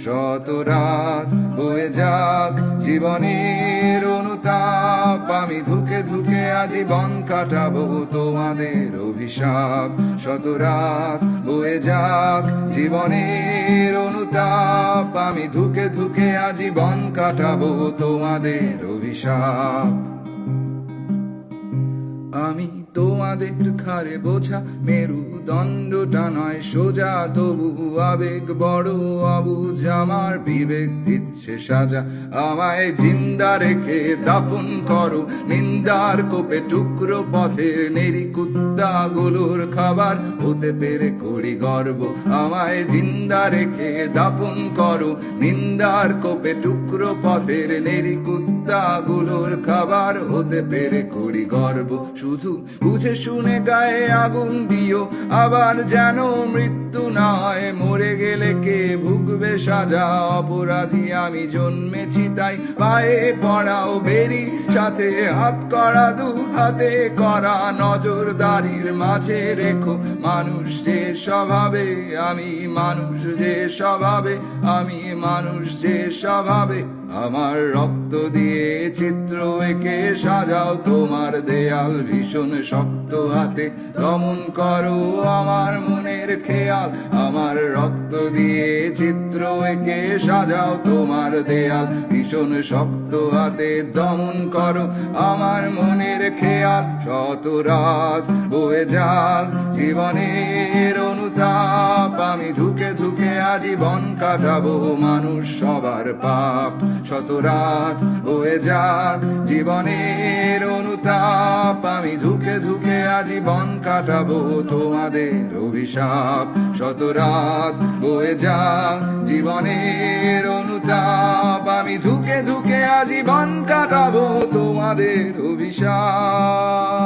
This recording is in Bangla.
শত রাত বয়ে যাক জীবনের অনুতাপ, আমি ধুকে ধুকে আজীবন কাটাবো তোমাদের অভিশাপ। শত রাত বয়ে যাক জীবনের অনুতাপ, আমি ধুকে ধুকে আজীবন কাটাবো তোমাদের অভিশাপ। আমি তোমাদের ঘাড়ে বোঝা মেরুদণ্ডটা নয় সোজা, তবু আবেগ বড় অবুঝ, আমার বিবেক দিচ্ছে সাজা। আমায় জিন্দা রেখে দাফন করো নিন্দার কোপে, টুকরো পথের নেড়ি কুত্তাগুলোর খাবার হতে পেরে করি গর্ব। আমায় জিন্দা রেখে দাফন করো নিন্দার কোপে, টুকরো পথের নেড়ি কুত্তাগুলোর খাবার হতে পেরে করি গর্ব। শুধু বুঝে শুনে গায়ে আগুন দিও, আবার যেন মৃত্যু না হয়। মরে গেলে কে ভুগবে সাজা, অপরাধী আমি জন্মেছি তাই পায়ে পড়াও বেরি, সাথে হাত করা দু হাতে করা নজরদারির মাঝে রেখো মানুষ যে স্বভাবে, আমি মানুষ যে স্বভাবে, আমি মানুষ যে স্বভাবে। আমার রক্ত দিয়ে চিত্র এঁকে সাজাও তোমার দেয়াল, ভীষণ শক্ত হাতে দমন করো আমার মনের খেয়াল। আমার রক্ত দিয়ে চিত্র এঁকে সাজাও তোমার দেয়াল, ভীষণ শক্ত হাতে দমন করো আমার মনের খেয়াল। শত রাত বয়ে যাক জীবনের অনুতাপ, আমি ধুকে ধুকে আজীবন কাটাবো মানুষ সবার পাপ। শত রাত বয়ে যাক জীবনের অনুতাপ, আমি ধুকে ধুকে আজীবন কাটাবো তোমাদের অভিশাপ। শত রাত বয়ে যাক জীবনের অনুতাপ, আমি ধুকে ধুকে আজীবন কাটাবো তোমাদের অভিশাপ।